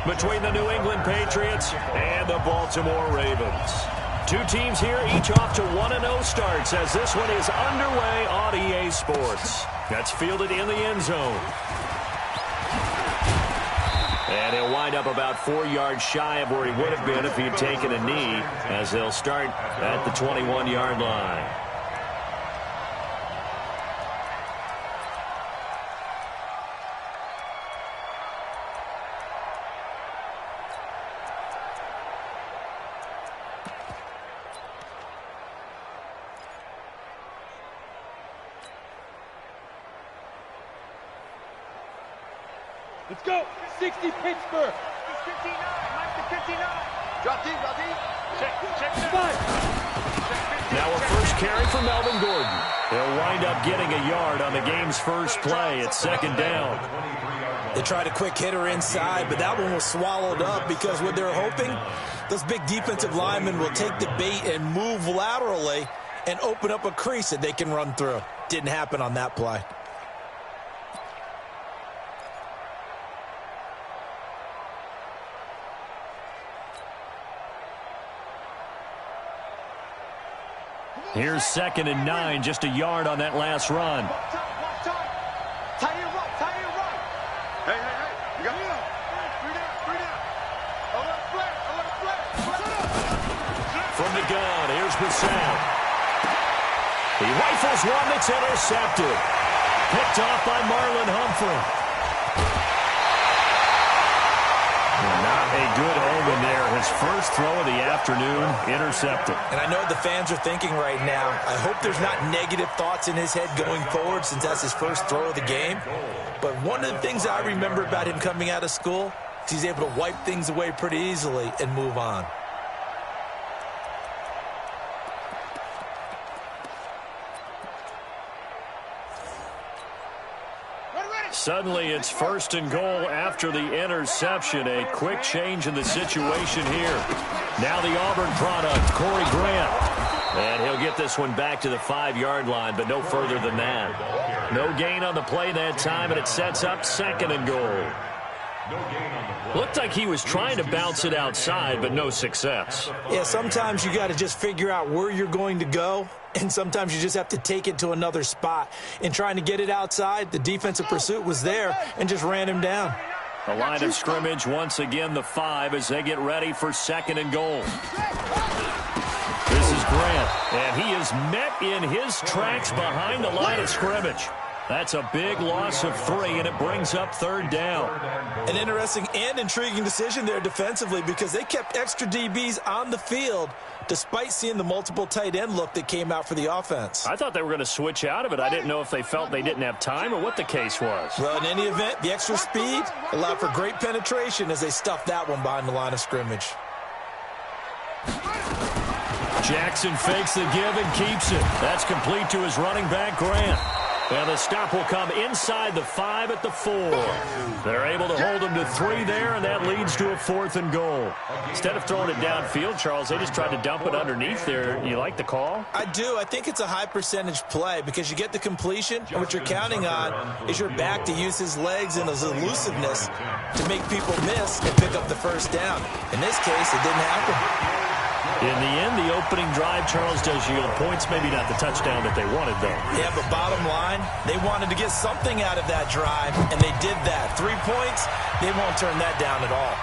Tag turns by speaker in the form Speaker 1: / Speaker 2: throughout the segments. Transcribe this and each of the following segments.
Speaker 1: between the New England Patriots and the Baltimore Ravens. Two teams here, each off to 1-0 starts as this one is underway on EA Sports. That's fielded in the end zone. And he'll wind up about 4 yards shy of where he would have been if he'd taken a knee, as they'll start at the 21-yard line.
Speaker 2: Let's go. 60 Pittsburgh.
Speaker 3: 59. Mike to 59. Drop deep, drop deep. Check.
Speaker 1: Now a first carry for Melvin Gordon. They'll wind up getting a yard on the game's first play. It's second down.
Speaker 4: They tried a quick hitter inside, but that one was swallowed up because what they're hoping, those big defensive linemen will take the bait and move laterally and open up a crease that they can run through. Didn't happen on that play.
Speaker 1: Here's 2nd and 9, just a yard on that last run.
Speaker 3: Tight end right. Hey. You got it. Three down. A little flat.
Speaker 1: From the gun, here's Bissell. He rifles one that's intercepted. Picked off by Marlon Humphrey. Not a good omen there. His first throw of the afternoon, intercepted.
Speaker 4: And I know the fans are thinking right now, I hope there's not negative thoughts in his head going forward since that's his first throw of the game. But one of the things I remember about him coming out of school is he's able to wipe things away pretty easily and move on.
Speaker 1: Suddenly, it's 1st and goal after the interception. A quick change in the situation here. Now the Auburn product, Corey Grant. And he'll get this one back to the 5-yard line, but no further than that. No gain on the play that time, and it sets up 2nd and goal. Looked like he was trying to bounce it outside, but no success.
Speaker 4: Yeah, sometimes you got to just figure out where you're going to go, and sometimes you just have to take it to another spot. In trying to get it outside, the defensive pursuit was there and just ran him down.
Speaker 1: The line of scrimmage, once again, the 5 as they get ready for 2nd and goal. This is Grant, and he is met in his tracks behind the line of scrimmage. That's a big loss of 3, and it brings up 3rd down.
Speaker 4: An interesting and intriguing decision there defensively because they kept extra DBs on the field despite seeing the multiple tight end look that came out for the offense.
Speaker 1: I thought they were going to switch out of it. I didn't know if they felt they didn't have time or what the case was.
Speaker 4: Well, in any event, the extra speed allowed for great penetration as they stuffed that one behind the line of scrimmage.
Speaker 1: Jackson fakes the give and keeps it. That's complete to his running back, Grant. And the stop will come inside the 5 at the 4. They're able to hold him to 3 there, and that leads to a 4th and goal. Instead of throwing it downfield, Charles, they just tried to dump it underneath there. You like the call?
Speaker 4: I do. I think it's a high percentage play because you get the completion, and what you're counting on is your back to use his legs and his elusiveness to make people miss and pick up the first down. In this case, it didn't happen.
Speaker 1: In the end, the opening drive, Charles, does yield points. Maybe not the touchdown that they wanted, though.
Speaker 4: Yeah, but bottom line, they wanted to get something out of that drive, and they did that. 3 points, they won't turn that down at all.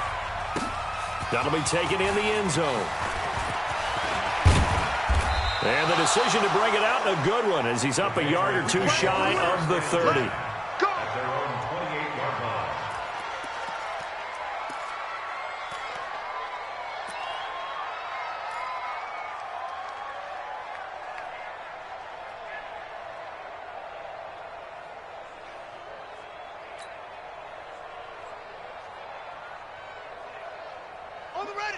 Speaker 1: That'll be taken in the end zone. And the decision to bring it out, a good one, as he's up a yard or 2 shy of the 30.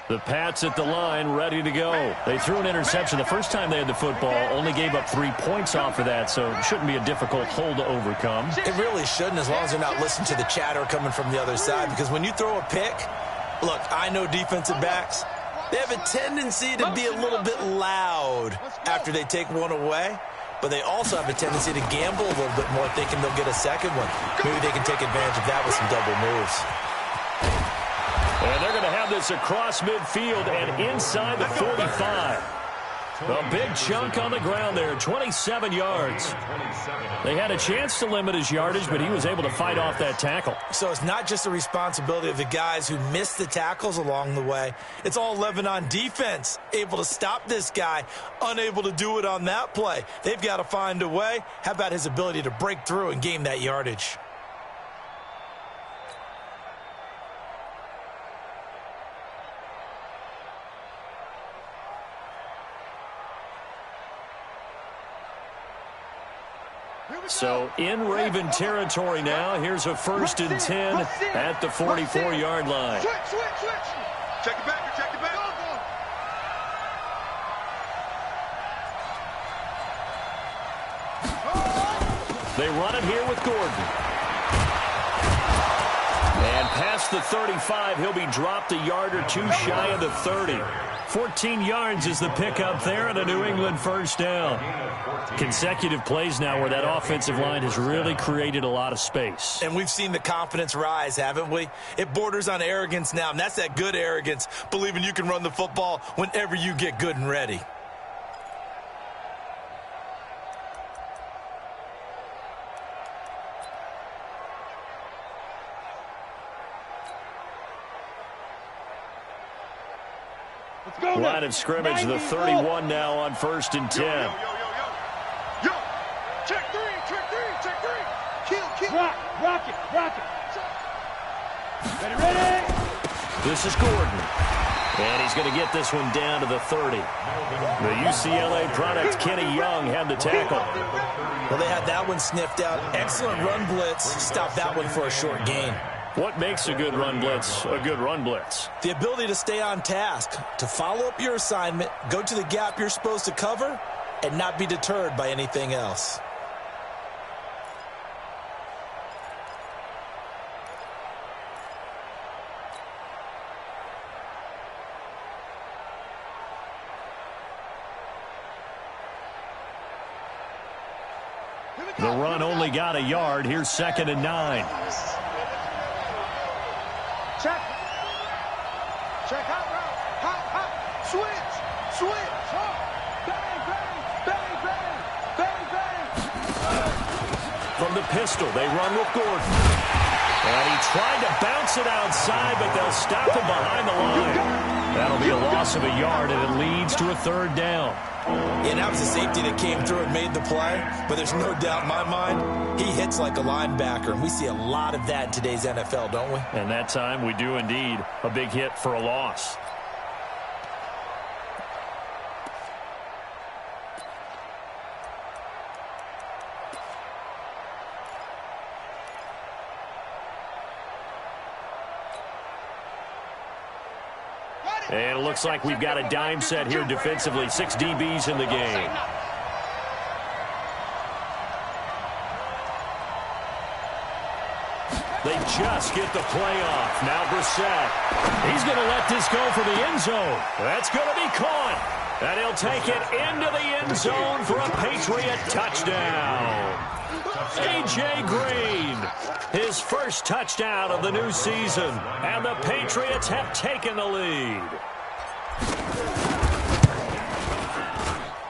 Speaker 1: The Pats at the line, ready to go. They threw an interception the first time they had the football, only gave up 3 points off of that, so it shouldn't be a difficult hole to overcome.
Speaker 4: It really shouldn't, as long as they're not listening to the chatter coming from the other side, because when you throw a pick, look, I know defensive backs, they have a tendency to be a little bit loud after they take one away, but they also have a tendency to gamble a little bit more, thinking they'll get a second one. Maybe they can take advantage of that with some double moves.
Speaker 1: have this across midfield and inside the 45. A big chunk on the ground there, 27 yards. They had a chance to limit his yardage, but he was able to fight off that tackle.
Speaker 4: So it's not just the responsibility of the guys who missed the tackles along the way. It's all 11 on defense, able to stop this guy, unable to do it on that play. They've got to find a way. How about his ability to break through and gain that yardage?
Speaker 1: So in Raven territory now. Here's a 1st and 10 at the 44-yard line.
Speaker 3: Switch. Check it back. Check it back.
Speaker 1: They run it here with Gordon. And past the 35, he'll be dropped a yard or two shy of the 30. 14 yards is the pickup there and a New England first down. Consecutive plays now where that offensive line has really created a lot of space.
Speaker 4: And we've seen the confidence rise, haven't we? It borders on arrogance now, and that's that good arrogance, believing you can run the football whenever you get good and ready.
Speaker 1: Line of scrimmage, the 31 now on 1st and 10.
Speaker 3: Yo. Check three. Kill.
Speaker 2: Rock it. Ready.
Speaker 1: This is Gordon. And he's going to get this one down to the 30. The UCLA product, Kenny Young, had the tackle.
Speaker 4: Well, they had that one sniffed out. Excellent run blitz. Stopped that one for a short gain.
Speaker 1: What makes a good run blitz a good run blitz?
Speaker 4: The ability to stay on task, to follow up your assignment, go to the gap you're supposed to cover, and not be deterred by anything else.
Speaker 1: The run only got a yard. Here's 2nd and 9.
Speaker 3: Check out route. Hop. Switch. Bang.
Speaker 1: From the pistol, they run with Gordon. And he tried to bounce it outside, but they'll stop him behind the line. That'll be a loss of a yard, and it leads to a 3rd down.
Speaker 4: Yeah, that was a safety that came through and made the play, but there's no doubt in my mind, he hits like a linebacker, and we see a lot of that in today's NFL, don't we?
Speaker 1: And that time we do indeed. A big hit for a loss. And it looks like we've got a dime set here defensively. 6 DBs in the game. They just get the play off. Now Brissett. He's going to let this go for the end zone. That's going to be caught. And he'll take it into the end zone for a Patriot touchdown. A.J. Green, his first touchdown of the new season. And the Patriots have taken the lead.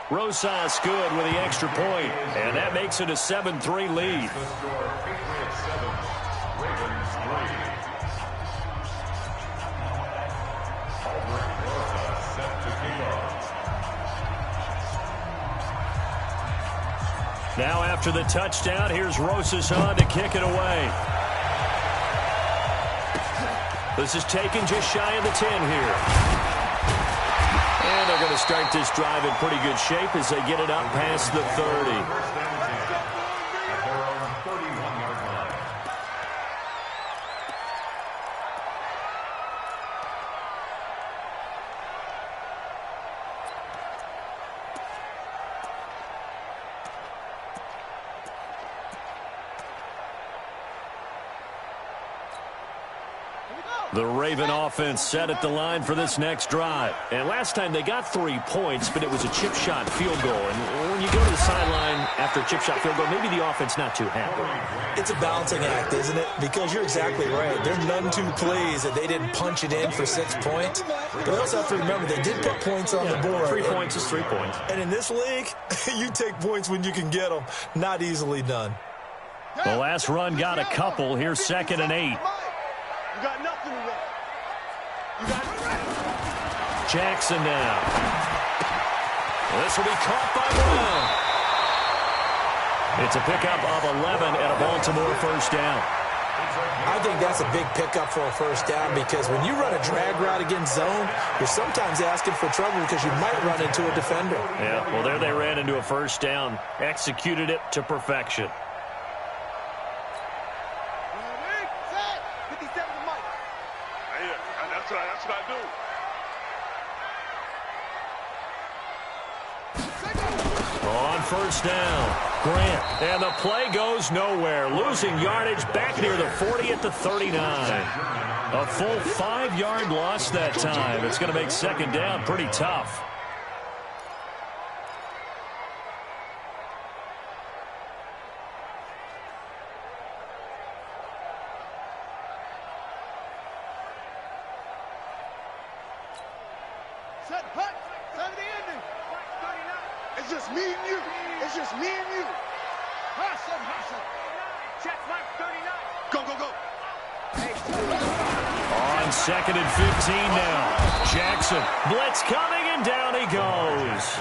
Speaker 1: Rosas good with the extra point. And that makes it a 7-3 lead. Now after the touchdown, here's Rosas on to kick it away. This is taken just shy of the 10 here. And they're going to start this drive in pretty good shape as they get it up past the 30. The Raven offense set at the line for this next drive. And last time they got 3 points, but it was a chip shot field goal. And when you go to the sideline after a chip shot field goal, maybe the offense not too happy.
Speaker 4: It's a balancing act, isn't it? Because you're exactly right. They're none too pleased that they didn't punch it in for 6 points. But I also have to remember they did put points on the board.
Speaker 1: 3 points is 3 points.
Speaker 4: And in this league, you take points when you can get them. Not easily done.
Speaker 1: The last run got a couple. Here's 2nd and 8.
Speaker 3: You got nothing to run. You got nothing.
Speaker 1: Jackson now. This will be caught by Brown. It's a pickup of 11 and a Baltimore first down.
Speaker 4: I think that's a big pickup for a first down because when you run a drag route against zone, you're sometimes asking for trouble because you might run into a defender.
Speaker 1: Yeah, well, there they ran into a first down. Executed it to perfection.
Speaker 3: That's what I do.
Speaker 1: On first down, Grant. And the play goes nowhere. Losing yardage back near the 40 at the 39. A full 5-yard loss that time. It's going to make 2nd down pretty tough.
Speaker 3: It's just me and you. It's just me and you. Hustle. Check mark 39. Go.
Speaker 1: On 2nd and 15 now. Jackson. Blitz coming, and down he goes.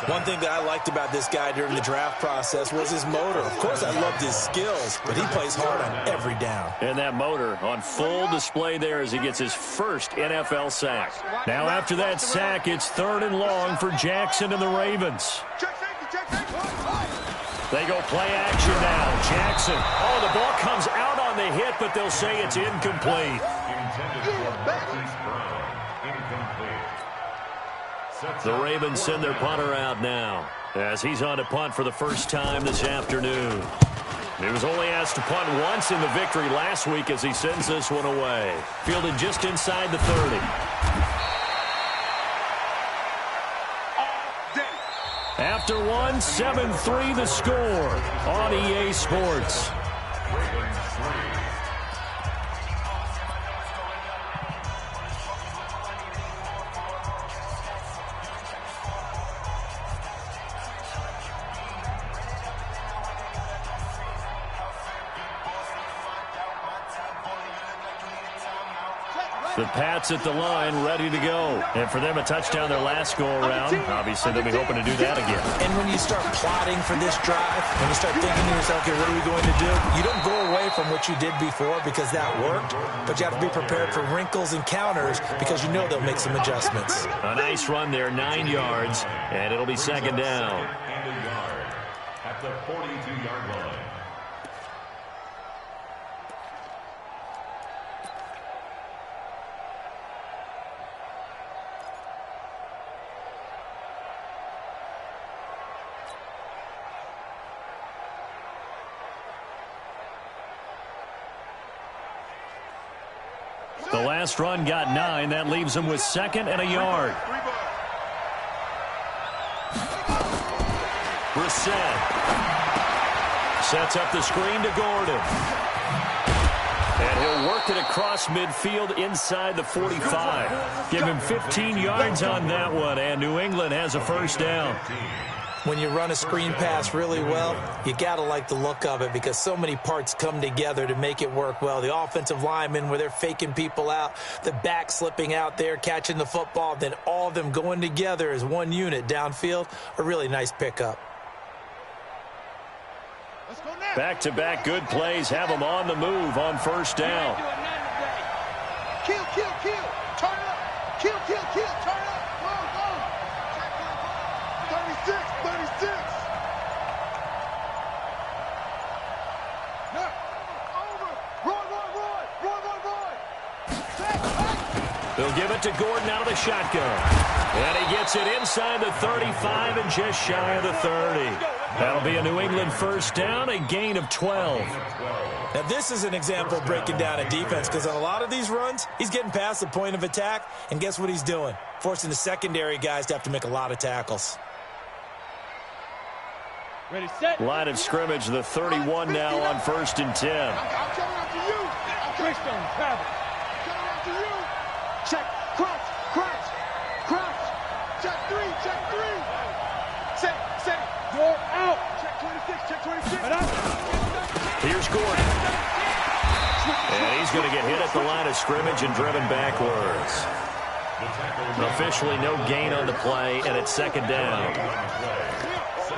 Speaker 4: One thing that I liked about this guy during the draft process was his motor. Of course, I loved his skills, but he plays hard on every down.
Speaker 1: And that motor on full display there as he gets his first NFL sack. Now after that sack, it's 3rd and long for Jackson and the Ravens. They go play action now. Jackson. Oh, the ball comes out on the hit, but they'll say it's incomplete. The Ravens send their punter out now as he's on to punt for the first time this afternoon. He was only asked to punt once in the victory last week as he sends this one away. Fielded just inside the 30. After one, 7-3 the score on EA Sports. The Pats at the line, ready to go. And for them, a touchdown their last go-around. Obviously, they'll be hoping to do that again.
Speaker 4: And when you start plotting for this drive, when you start thinking to yourself, okay, what are we going to do? You don't go away from what you did before because that worked, but you have to be prepared for wrinkles and counters because you know they'll make some adjustments.
Speaker 1: A nice run there, 9 yards, and it'll be 2nd down.
Speaker 5: And a yard at the 42-yard line.
Speaker 1: The last run got 9. That leaves him with 2nd and a yard. Brissett sets up the screen to Gordon. And he'll work it across midfield inside the 45. Give him 15 yards on that one, and New England has a first down.
Speaker 4: When you run a screen pass really well, you got to like the look of it because so many parts come together to make it work well. The offensive linemen, where they're faking people out, the back slipping out there, catching the football, then all of them going together as one unit downfield, a really nice pickup.
Speaker 1: Back-to-back good plays have them on the move on first down.
Speaker 3: Kill. Turn it up. Kill. Turn it up. Go. 36.
Speaker 1: They'll give it to Gordon out of the shotgun. And he gets it inside the 35 and just shy of the 30. That'll be a New England first down, a gain of 12.
Speaker 4: Now, this is an example of breaking down a defense because on a lot of these runs, he's getting past the point of attack, and guess what he's doing? Forcing the secondary guys to have to make a lot of tackles.
Speaker 2: Ready, set.
Speaker 1: Line of scrimmage, the 31 now on 1st and 10.
Speaker 3: I'm coming after you.
Speaker 2: Christian, travel.
Speaker 3: I'm coming after you. Check, crouch, crouch, crouch. Check 3, check 3. Set.
Speaker 2: You're out.
Speaker 3: Check 26, check 26.
Speaker 2: And out.
Speaker 1: Here's Gordon. And he's going to get hit at the line of scrimmage and driven backwards. Officially no gain on the play, and it's 2nd down.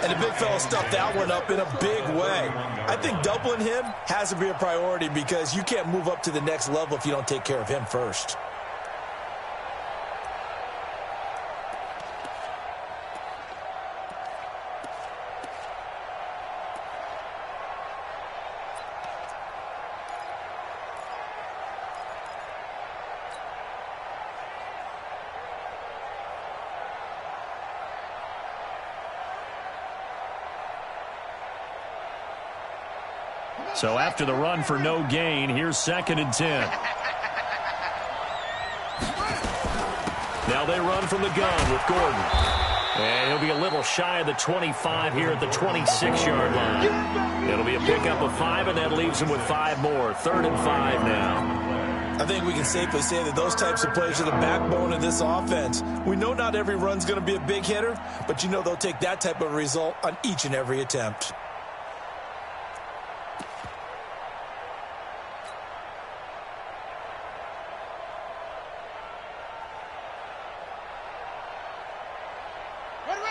Speaker 4: And the big fella stuffed that one up in a big way. I think doubling him has to be a priority because you can't move up to the next level if you don't take care of him first.
Speaker 1: So after the run for no gain, here's 2nd and 10. Now they run from the gun with Gordon. And he'll be a little shy of the 25 here at the 26-yard line. It'll be a pickup of 5, and that leaves him with 5 more. 3rd and 5 now.
Speaker 4: I think we can safely say that those types of plays are the backbone of this offense. We know not every run's going to be a big hitter, but you know they'll take that type of result on each and every attempt.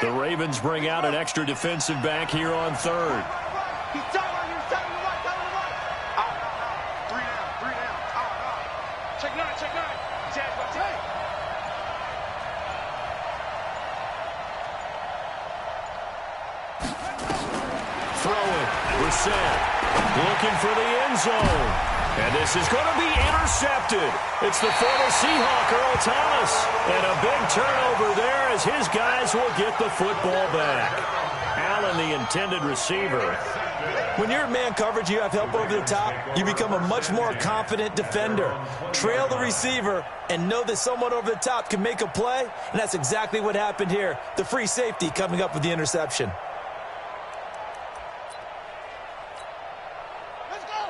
Speaker 1: The Ravens bring out an extra defensive back here on 3rd.
Speaker 3: He's telling you, right. Out. 3 down. Out. Check 9. Jazz, go take.
Speaker 1: Throwing. Brissett looking for the end zone. And this is going to be intercepted. It's the former Seahawk, Earl Thomas. And a big turnover there as his guys will get the football back. Allen, the intended receiver.
Speaker 4: When you're in man coverage, you have help over the top, you become a much more confident defender. Trail the receiver and know that someone over the top can make a play, and that's exactly what happened here. The free safety coming up with the interception.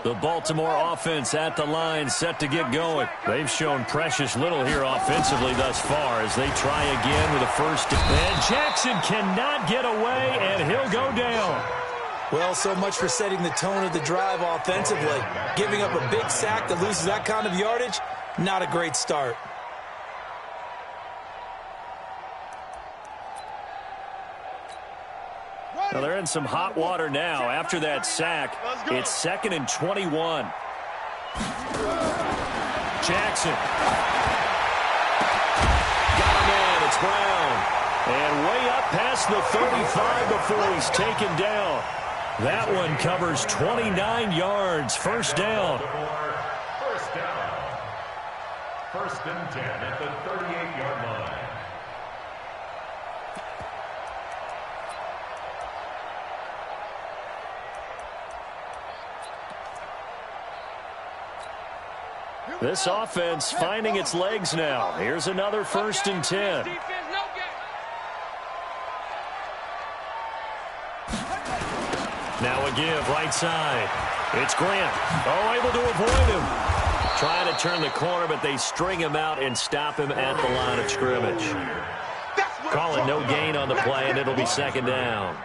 Speaker 1: The Baltimore offense at the line, set to get going. They've shown precious little here offensively thus far as they try again with a first. And Jackson cannot get away, and he'll go down.
Speaker 4: Well, so much for setting the tone of the drive offensively. Giving up a big sack that loses that kind of yardage, not a great start.
Speaker 1: Well, they're in some hot water now. After that sack, it's 2nd and 21. Jackson. Got a man. It's Brown. And way up past the 35 before he's taken down. That one covers 29 yards. 1st down.
Speaker 5: First down. 1st and 10 at the 38-yard line.
Speaker 1: This offense finding its legs now. Here's another 1st and 10. Now a give, right side. It's Grant. Oh, able to avoid him. Trying to turn the corner, but they string him out and stop him at the line of scrimmage. Calling no gain on the play, and it'll be 2nd down.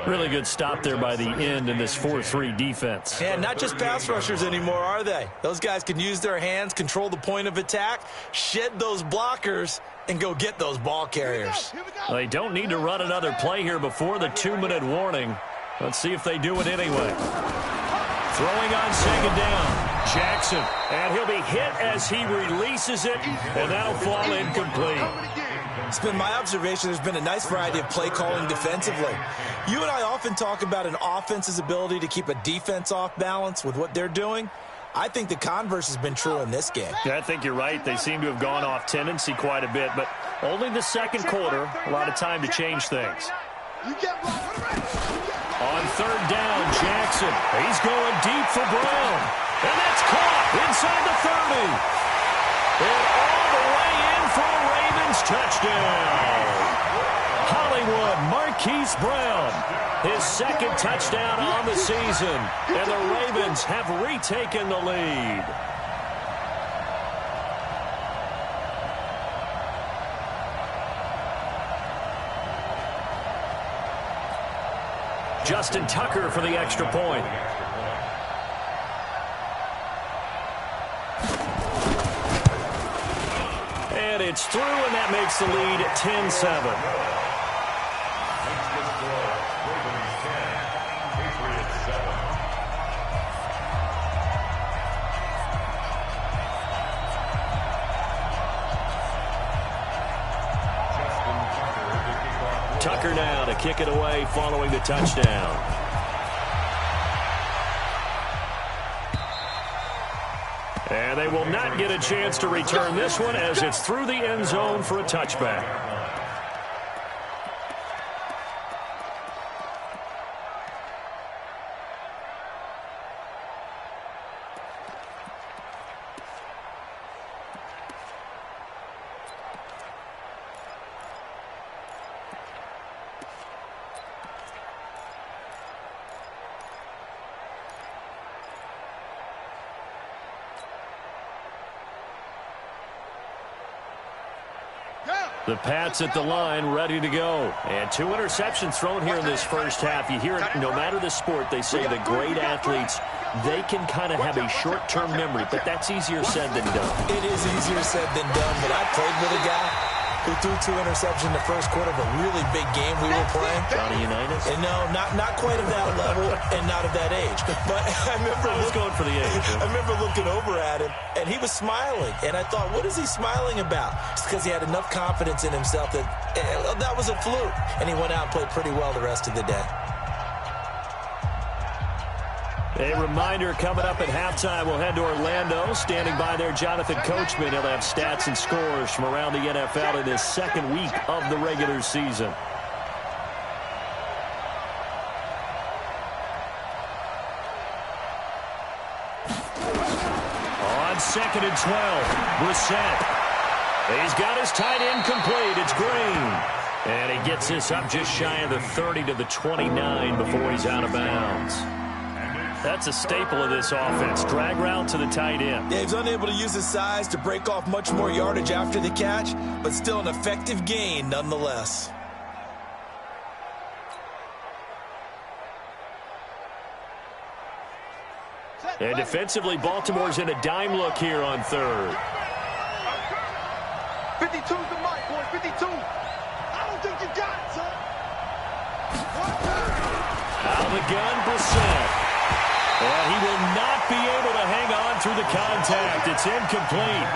Speaker 1: Really good stop there by the end in this 4-3 defense.
Speaker 4: And not just pass rushers anymore, are they? Those guys can use their hands, control the point of attack, shed those blockers, and go get those ball carriers.
Speaker 1: They don't need to run another play here before the 2-minute warning. Let's see if they do it anyway. Throwing on 2nd down. Jackson. And he'll be hit as he releases it, and that'll fall incomplete.
Speaker 4: It's been my observation there's been a nice variety of play calling defensively. You and I often talk about an offense's ability to keep a defense off balance with what they're doing. I think the converse has been true in this game.
Speaker 1: Yeah, I think you're right. They seem to have gone off tendency quite a bit, but only the 2nd quarter, a lot of time to change things. On third down, Jackson. He's going deep for Brown. And that's caught inside the 30. And all the way in for a Ravens touchdown. Hollywood Marquise Brown. His second touchdown on the season. And the Ravens have retaken the lead. Justin Tucker for the extra point. And it's through, and that makes the lead 10-7. Tucker now to kick it away following the touchdown. And they will not get a chance to return this one as it's through the end zone for a touchback. The Pats at the line, ready to go. And 2 interceptions thrown here in this first half. You hear it, no matter the sport, they say the great athletes, they can kind of have a short-term memory, but that's easier said than done.
Speaker 4: It is easier said than done, but I played with a guy who threw 2 interceptions in the first quarter of a really big game we were playing.
Speaker 1: Johnny Unitas?
Speaker 4: And no, not quite at that level and not at that age. But I was
Speaker 1: going for the age.
Speaker 4: I remember looking over at him, and he was smiling. And I thought, what is he smiling about? It's because he had enough confidence in himself that that was a fluke. And he went out and played pretty well the rest of the day.
Speaker 1: A reminder coming up at halftime, we'll head to Orlando. Standing by there, Jonathan Coachman. He'll have stats and scores from around the NFL in his second week of the regular season. On 2nd and 12, Brissett. He's got his tight end complete. It's Green. And he gets this up just shy of the 30 to the 29 before he's out of bounds. That's a staple of this offense. Drag route to the tight end.
Speaker 4: Yeah, he's unable to use his size to break off much more yardage after the catch, but still an effective gain nonetheless.
Speaker 1: And defensively, Baltimore's in a dime look here on third.
Speaker 3: 52's the mic, boys. 52. I don't think you got it, son.
Speaker 1: Out of the gun, Brissett. And he will not be able to hang on through the contact. It's incomplete.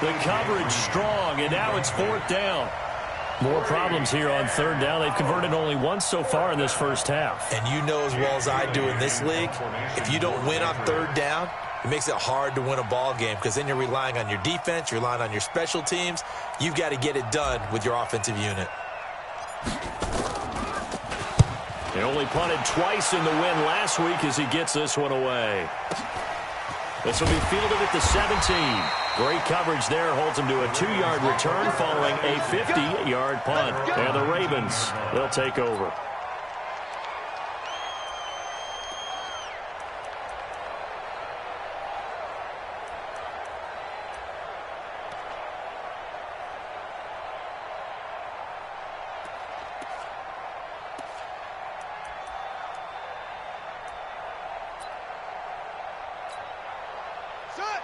Speaker 1: The coverage strong, and now it's 4th down. More problems here on 3rd down. They've converted only once so far in this first half.
Speaker 4: And you know as well as I do in this league, if you don't win on 3rd down, it makes it hard to win a ball game because then you're relying on your defense, you're relying on your special teams. You've got to get it done with your offensive unit.
Speaker 1: They only punted twice in the win last week as he gets this one away. This will be fielded at the 17. Great coverage there. Holds him to a 2-yard return following a 50-yard punt. And the Ravens, they'll take over.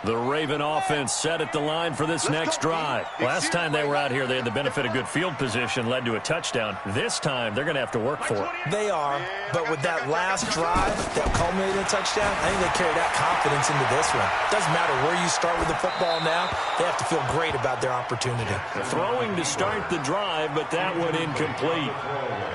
Speaker 1: The Raven offense set at the line for this next drive. Last time they were out here, they had the benefit of good field position, led to a touchdown. This time, they're going to have to work for it.
Speaker 4: They are, but with that last drive that culminated in a touchdown, I think they carry that confidence into this one. Doesn't matter where you start with the football now, they have to feel great about their opportunity.
Speaker 1: Throwing to start the drive, but that one incomplete.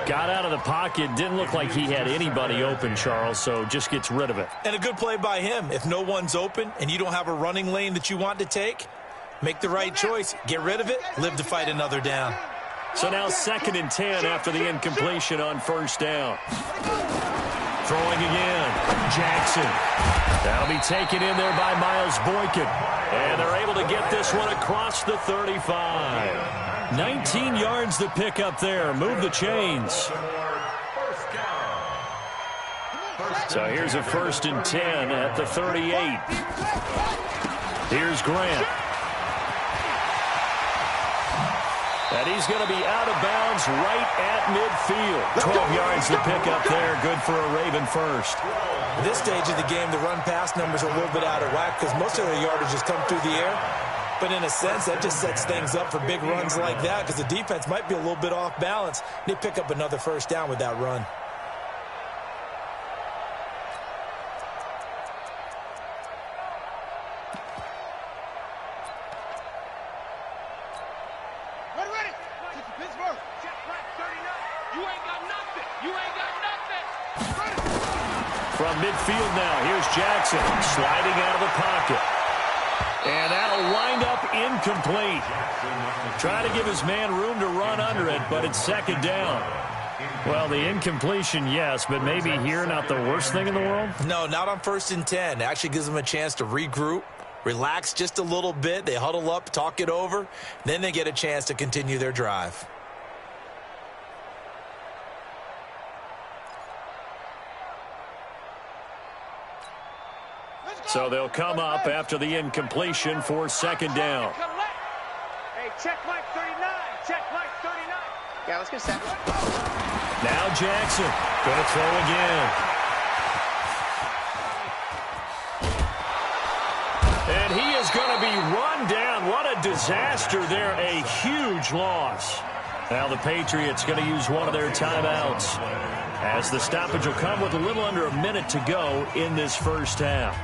Speaker 1: Got out of the pocket, didn't look like he had anybody open, Charles, so just gets rid of it.
Speaker 4: And a good play by him. If no one's open and you don't have a running lane that you want to take, make the right choice. Get rid of it, live to fight another down.
Speaker 1: So now 2nd and 10 after the incompletion on 1st down. Throwing again. Jackson. That'll be taken in there by Miles Boykin. And they're able to get this one across the 35. 19 yards to pick up there. Move the chains. So here's a 1st and 10 at the 38. Here's Grant. And he's going to be out of bounds right at midfield. 12 yards to pick up there. Good for a Raven first.
Speaker 4: At this stage of the game, the run-pass numbers are a little bit out of whack because most of their yardage has come through the air. But in a sense, that just sets things up for big runs like that because the defense might be a little bit off balance. They pick up another 1st down with that run.
Speaker 1: From midfield now, here's Jackson sliding out of the pocket. And that'll wind up incomplete. Trying to give his man room to run under it, but it's 2nd down. Well, the incompletion, yes, but maybe here not the worst thing in the world?
Speaker 4: No, not on 1st and 10. It actually gives them a chance to regroup, relax just a little bit. They huddle up, talk it over. Then they get a chance to continue their drive.
Speaker 1: So they'll come up after the incompletion for 2nd down.
Speaker 3: Hey, check Mike 39. Check Mike 39. Yeah, let's get set.
Speaker 1: Now Jackson going to throw again. And he is going to be run down. What a disaster there. A huge loss. Now the Patriots going to use one of their timeouts, as the stoppage will come with a little under a minute to go in this 1st half.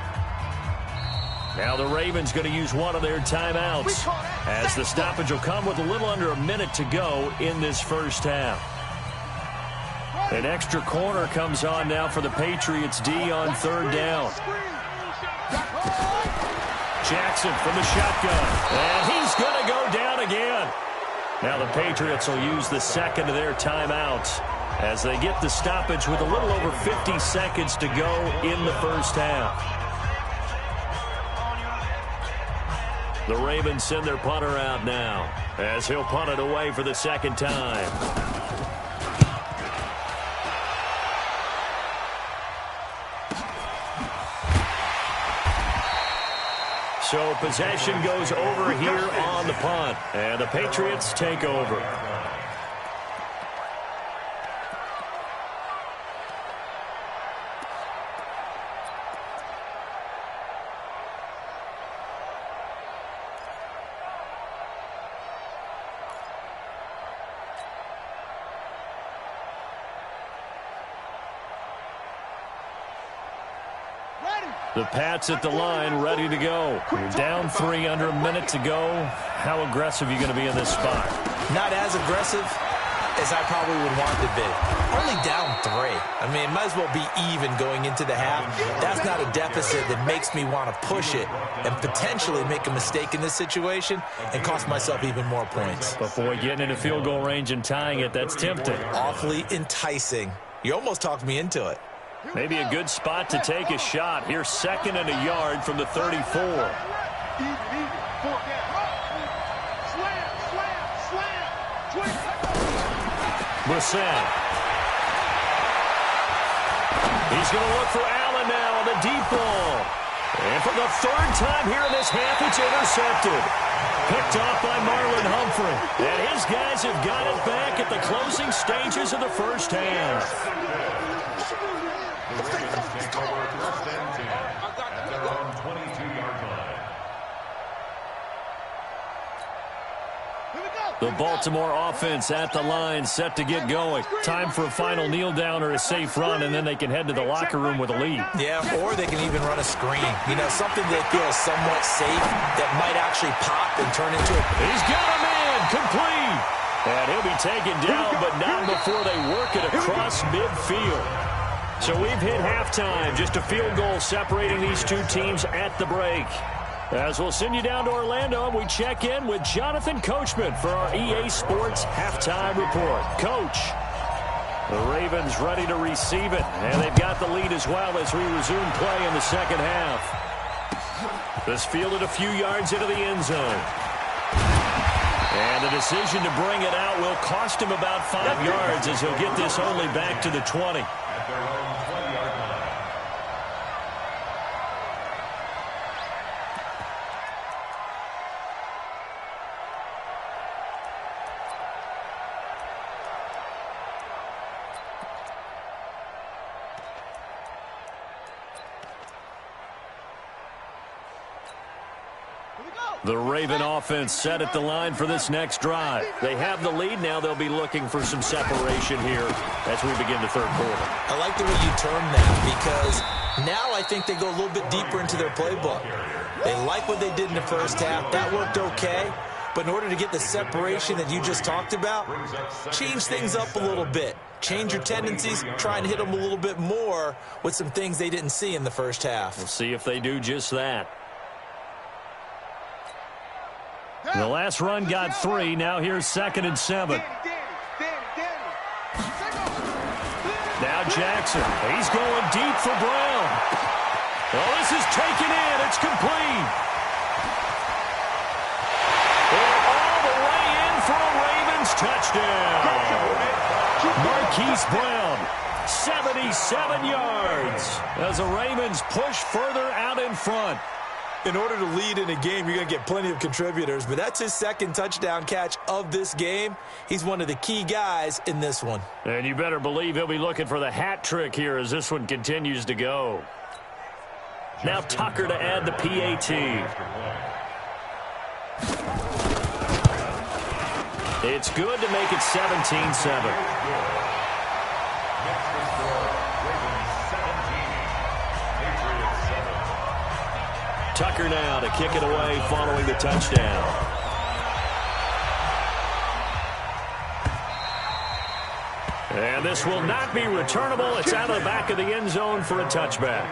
Speaker 1: Now the Ravens going to use one of their timeouts, as the stoppage will come with a little under a minute to go in this 1st half. An extra corner comes on now for the Patriots D on 3rd down. Jackson from the shotgun, and he's going to go down again. Now the Patriots will use the 2nd of their timeouts as they get the stoppage with a little over 50 seconds to go in the 1st half. The Ravens send their punter out now, as he'll punt it away for the 2nd time. So possession goes over here on the punt, and the Patriots take over. The Pats at the line, ready to go. You're down 3, under a minute to go. How aggressive are you going to be in this spot?
Speaker 4: Not as aggressive as I probably would want to be. Only down 3. I mean, it might as well be even going into the half. That's not a deficit that makes me want to push it and potentially make a mistake in this situation and cost myself even more points.
Speaker 1: But, boy, getting into field goal range and tying it, that's tempting.
Speaker 4: Awfully enticing. You almost talked me into it.
Speaker 1: Maybe a good spot to take a shot. Here's 2nd and a yard from the 34. Brissett. He's going to look for Allen now on the deep ball. And for the 3rd time here in this half, it's intercepted. Picked off by Marlon Humphrey. And his guys have got it back at the closing stages of the 1st half.
Speaker 5: Take over 1st and 10 at their own 22-yard line.
Speaker 1: The Baltimore offense at the line, set to get going. Time for a final kneel down or a safe run, and then they can head to the locker room with a lead.
Speaker 4: Yeah, or they can even run a screen. You know, something that feels somewhat safe that might actually pop and turn into a...
Speaker 1: He's got a man, complete. And he'll be taken down, but not before they work it across midfield. So we've hit halftime, just a field goal separating these two teams at the break. As we'll send you down to Orlando, and we check in with Jonathan Coachman for our EA Sports Halftime Report. Coach. The Ravens ready to receive it, and they've got the lead as well as we resume play in the second half. This fielded a few yards into the end zone. And the decision to bring it out will cost him about 5 yards as he'll get this only back to the 20.
Speaker 5: At their own 20-yard line.
Speaker 1: The Raven offense set at the line for this next drive. They have the lead. Now they'll be looking for some separation here as we begin the third quarter.
Speaker 4: I like the way you term that because now I think they go a little bit deeper into their playbook. They like what they did in the first half. That worked okay. But in order to get the separation that you just talked about, change things up a little bit. Change your tendencies, try and hit them a little bit more with some things they didn't see in the first half.
Speaker 1: We'll see if they do just that. The last run got 3. Now here's 2nd and 7. Now Jackson. He's going deep for Brown. Well, this is taken in. It's complete. And all the way in for a Ravens touchdown. Marquise Brown, 77 yards. As the Ravens push further out in front.
Speaker 4: In order to lead in a game, you're going to get plenty of contributors, but that's his 2nd touchdown catch of this game. He's one of the key guys in this one.
Speaker 1: And you better believe he'll be looking for the hat trick here as this one continues to go. Now Tucker to add the PAT. It's good to make it 17-7. Tucker now to kick it away following the touchdown. And this will not be returnable. It's out of the back of the end zone for a touchback.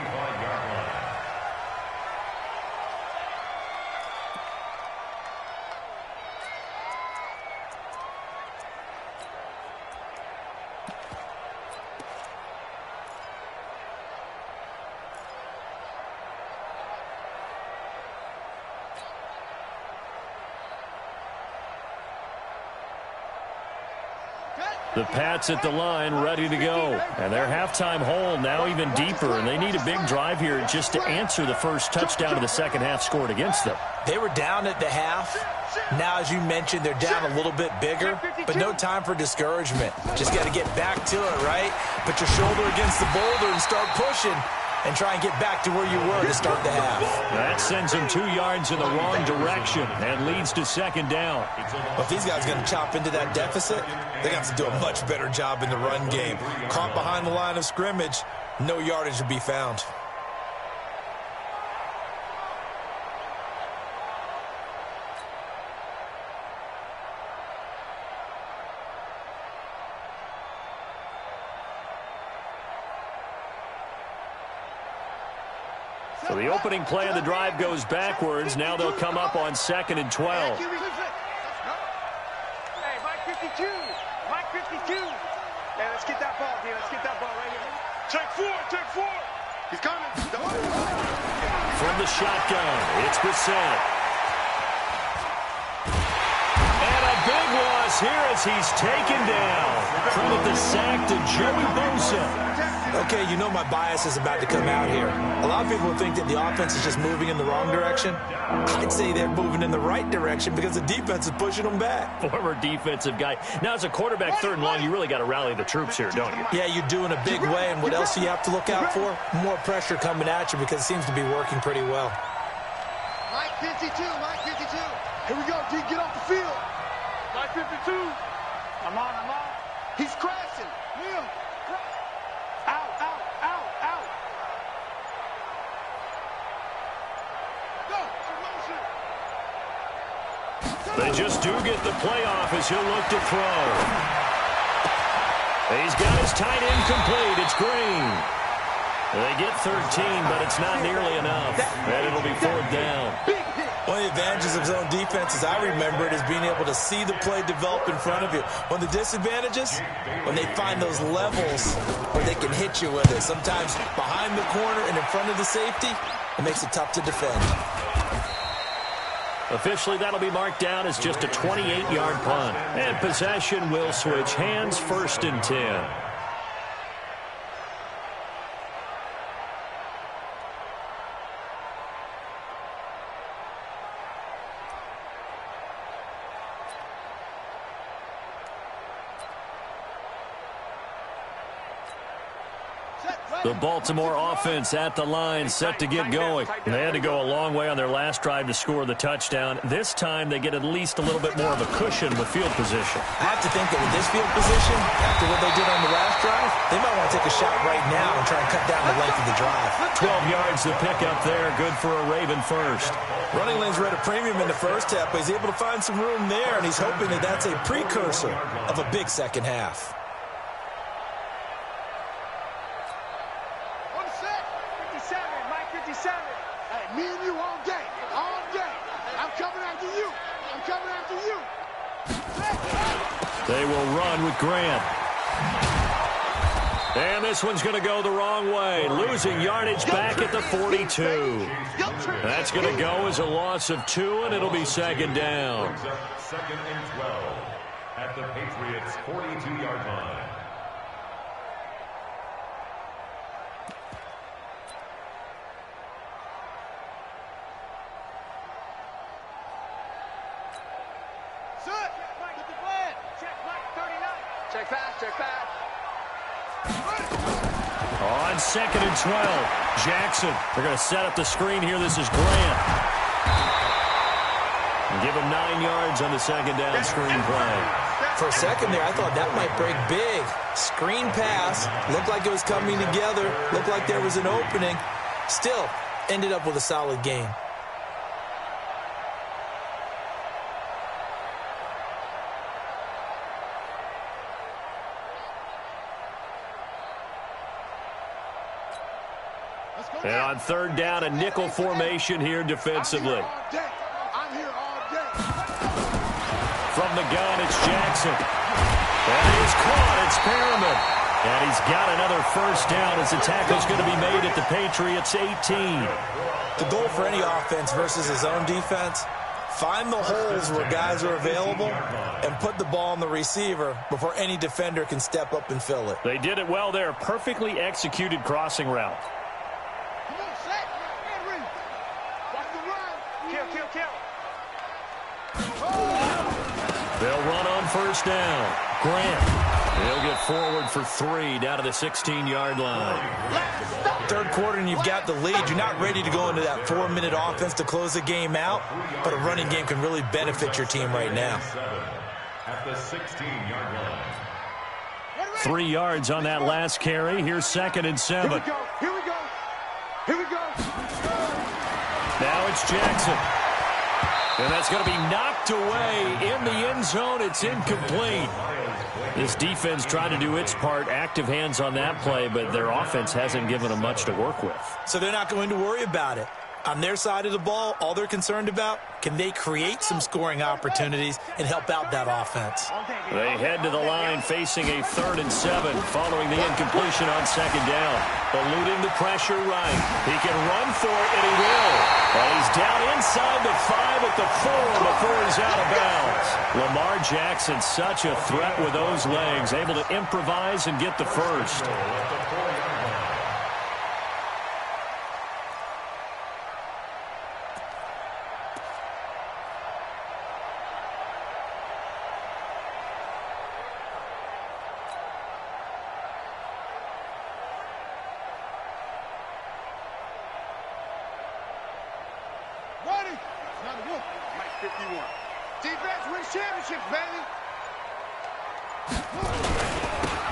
Speaker 1: The Pats at the line ready to go. And their halftime hole now even deeper. And they need a big drive here just to answer the first touchdown of the second half scored against them.
Speaker 4: They were down at the half. Now, as you mentioned, they're down a little bit bigger. But no time for discouragement. Just got to get back to it, right? Put your shoulder against the boulder and start pushing. And try and get back to where you were to start the half.
Speaker 1: That sends them 2 yards in the wrong direction and leads to 2nd down.
Speaker 4: Well, if these guys are going to chop into that deficit, they got to do a much better job in the run game. Caught behind the line of scrimmage, no yardage to be found.
Speaker 1: So the opening play of the drive goes backwards. Now they'll come up on 2nd and 12.
Speaker 3: Hey, Mike 52. Mike 52. Yeah, let's get that ball, dude. Let's get that ball right here. Check 4. Check 4. He's coming.
Speaker 1: From the shotgun, it's Brissett. And a big loss here as he's taken down. Credit the sack to Joey Bosa.
Speaker 4: Okay, you know my bias is about to come out here. A lot of people think that the offense is just moving in the wrong direction. I'd say they're moving in the right direction because the defense is pushing them back.
Speaker 1: Former defensive guy. Now, as a quarterback, 3rd and long, you really got to rally the troops here, don't you?
Speaker 4: Yeah, you do in a big way. And what else do you have to look out for? More pressure coming at you because it seems to be working pretty well.
Speaker 3: Mike 52. Mike 52. Here we go, D. Get off the field. Mike 52. I'm on. He's crashing. Liam. Out.
Speaker 1: They just do get the playoff as he'll look to throw. He's got his tight end complete. It's Green. They get 13, but it's not nearly enough. And it'll be 4th down.
Speaker 3: Big hit.
Speaker 4: One of the advantages of zone defense, as I remember it, is being able to see the play develop in front of you. One of the disadvantages, when they find those levels where they can hit you with it. Sometimes behind the corner and in front of the safety, it makes it tough to defend.
Speaker 1: Officially, that'll be marked down as just a 28-yard punt. And possession will switch hands, 1st and 10. The Baltimore offense at the line, set to get going. They had to go a long way on their last drive to score the touchdown. This time, they get at least a little bit more of a cushion with field position.
Speaker 4: I have to think that with this field position, after what they did on the last drive, they might want to take a shot right now and try and cut down the length of the drive.
Speaker 1: 12 yards to pick up there, good for a Raven first.
Speaker 4: Running lanes were at a premium in the first half, but he's able to find some room there, and he's hoping that that's a precursor of a big second half.
Speaker 3: Hey, me and you all day, all day. I'm coming after you. I'm coming after you.
Speaker 1: They will run with Grant. And this one's going to go the wrong way, losing yardage back at the 42. That's going to go as a loss of 2, and it'll be 2nd down.
Speaker 5: 2nd and 12 at the Patriots' 42-yard line.
Speaker 3: Check pass, check pass.
Speaker 1: On 2nd and 12, Jackson. They're going to set up the screen here. This is Grant. And give him 9 yards on the 2nd down screen play.
Speaker 4: For a second there, I thought that might break big. Screen pass. Looked like it was coming together. Looked like there was an opening. Still, ended up with a solid game.
Speaker 1: And on 3rd down, a nickel formation here defensively.
Speaker 3: I'm here all day.
Speaker 1: From the gun, it's Jackson. And he's caught. It's Perriman. And he's got another 1st down as the tackle's going to be made at the Patriots' 18.
Speaker 4: The goal for any offense versus his own defense, find the holes where guys are available and put the ball on the receiver before any defender can step up and fill it.
Speaker 1: They did it well there. Perfectly executed crossing route. They'll run on 1st down. Grant. He'll get forward for 3 down to the 16-yard line.
Speaker 4: 3rd quarter and you've got the lead. You're not ready to go into that 4-minute offense to close the game out, but a running game can really benefit your team right now.
Speaker 5: At the 16-yard line.
Speaker 1: 3 yards on that last carry. Here's 2nd and 7.
Speaker 3: Here we go. Here we go. Here we go.
Speaker 1: Now it's Jackson. And that's going to be knocked away in the end zone. It's incomplete. This defense tried to do its part, active hands on that play, but their offense hasn't given them much to work with.
Speaker 4: So they're not going to worry about it. On their side of the ball, all they're concerned about, can they create some scoring opportunities and help out that offense?
Speaker 1: They head to the line facing a 3rd and 7 following the incompletion on 2nd down. Eluding the pressure right. He can run for it, and he will. But he's down inside the 5 at the 4 before he's out of bounds. Lamar Jackson, such a threat with those legs, able to improvise and get the 1st.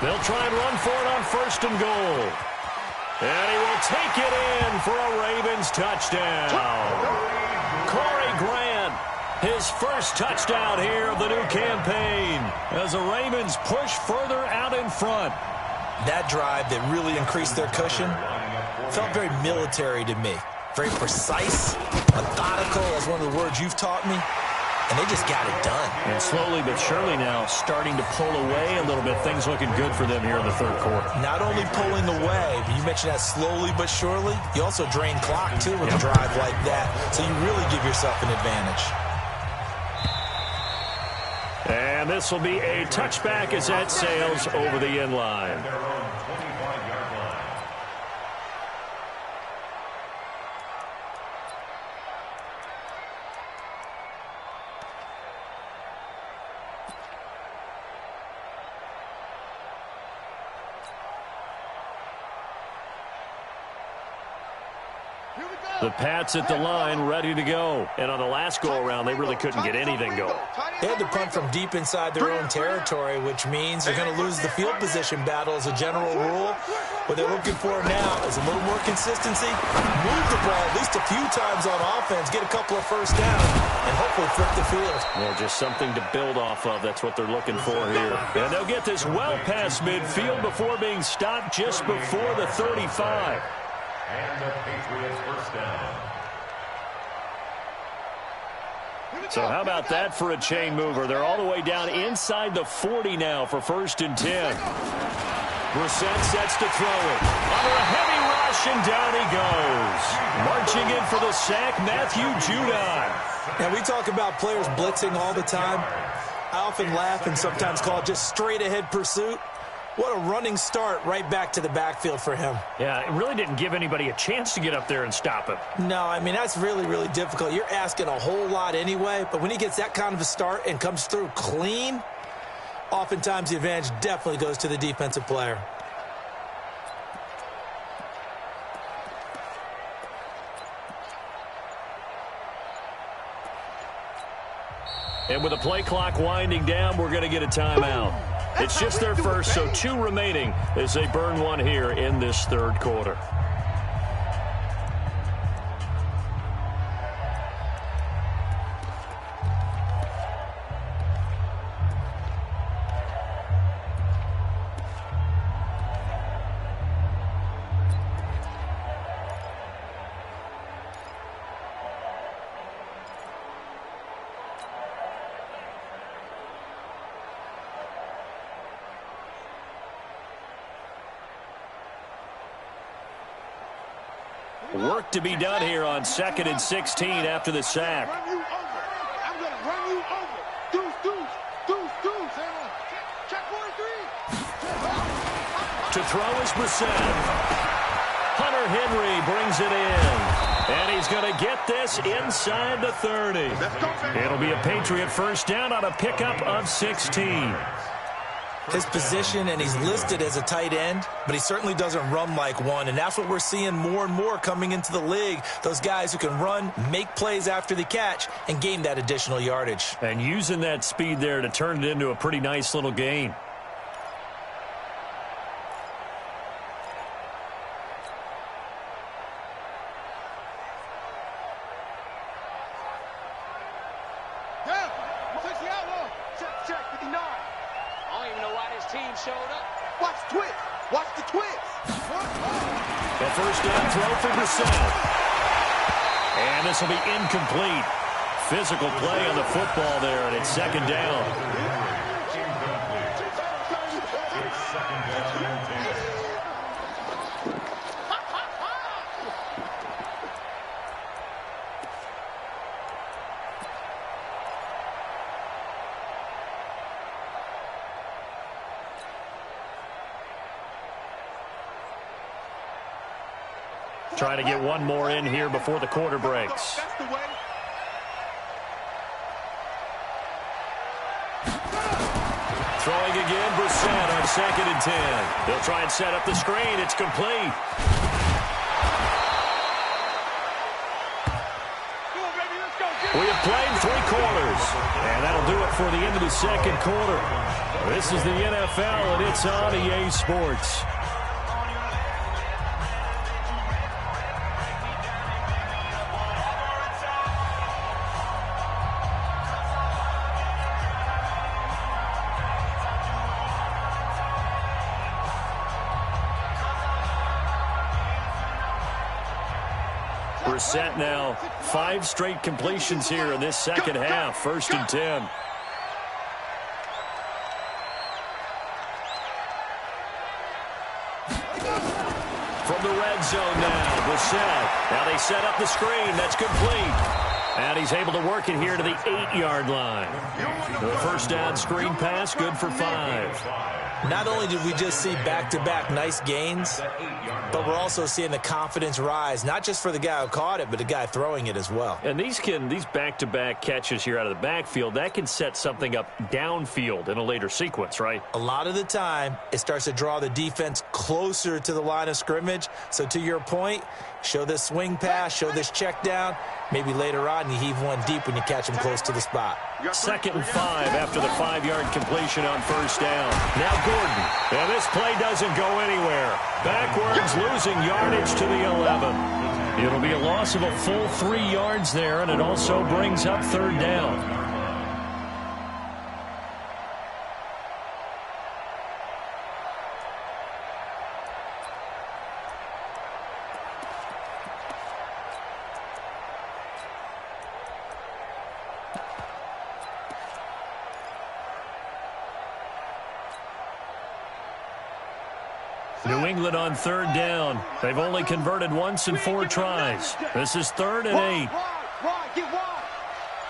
Speaker 1: They'll try and run for it on 1st and goal. And he will take it in for a Ravens touchdown. Corey Grant, his 1st touchdown here of the new campaign as the Ravens push further out in front.
Speaker 4: That drive that really increased their cushion felt very military to me. very precise, methodical, that's one of the words you've taught me, and they just got it done.
Speaker 1: And slowly but surely now starting to pull away a little bit. Things looking good for them here in the third quarter.
Speaker 4: Not only pulling away, but you mentioned that slowly but surely, you also drain clock, too, with a drive like that, so you really give yourself an advantage.
Speaker 1: And this will be a touchback as that sails over the end line. The Pats at the line, ready to go. And on the last go-around, they really couldn't get anything going.
Speaker 4: They had to punt from deep inside their own territory, which means they're going to lose the field position battle as a general rule. What they're looking for now is a little more consistency, move the ball at least a few times on offense, get a couple of first downs, and hopefully flip the field.
Speaker 1: Well, just something to build off of. That's what they're looking for here. And they'll get this well past midfield before being stopped just before the 35.
Speaker 5: And the Patriots first down.
Speaker 1: So how about that for a chain mover? They're all the way down inside the 40 now for 1st and 10. Brissett sets to throw it. Under a heavy rush, and down he goes. Marching in for the sack, Matthew Judon.
Speaker 4: Now, we talk about players blitzing all the time. I often laugh and sometimes call it just straight-ahead pursuit. What a running start right back to the backfield for him.
Speaker 1: Yeah, it really didn't give anybody a chance to get up there and stop him.
Speaker 4: No, I mean, that's really, really difficult. You're asking a whole lot anyway, but when he gets that kind of a start and comes through clean, oftentimes the advantage definitely goes to the defensive player.
Speaker 1: And with the play clock winding down, we're going to get a timeout. It's just their first, so 2 remaining as they burn one here in this third quarter. Work to be done here on 2nd and 16 after the sack.
Speaker 3: I'm going to run you over. Deuce. Check 1-3.
Speaker 1: To throw is Brissett. Hunter Henry brings it in. And he's going to get this inside the 30. It'll be a Patriot first down on a pickup of 16.
Speaker 4: His position, and he's listed as a tight end, but he certainly doesn't run like one, and that's what we're seeing more and more coming into the league. Those guys who can run, make plays after the catch, and gain that additional yardage.
Speaker 1: And using that speed there to turn it into a pretty nice little gain. And this will be incomplete. Physical play on the football there, and it's 2nd down. Trying to get one more in here before the quarter breaks. Throwing again, Brissett on 2nd and 10. They'll try and set up the screen. It's complete. We have played 3 quarters, and that'll do it for the end of the 2nd quarter. This is the NFL, and it's on EA Sports. set now. 5 straight completions here in this second half. 1st and 10. From the red zone now, Brissett. Now they set up the screen. That's complete. And he's able to work it here to the 8-yard line. The first down screen pass, good for 5.
Speaker 4: Not only did we just see back-to-back nice gains, but we're also seeing the confidence rise, not just for the guy who caught it, but the guy throwing it as well.
Speaker 1: And these back-to-back catches here out of the backfield, that can set something up downfield in a later sequence, right?
Speaker 4: A lot of the time, it starts to draw the defense closer to the line of scrimmage. So to your point, show this swing pass, show this check down. Maybe later on you heave one deep when you catch him close to the spot.
Speaker 1: 2nd and 5 after the 5-yard completion on 1st down. Now Gordon. And this play doesn't go anywhere. Backwards, losing yardage to the 11. It'll be a loss of a full 3 yards there, and it also brings up 3rd down. New England on 3rd down. They've only converted once in 4 tries. This is 3rd and 8.
Speaker 3: Get wide.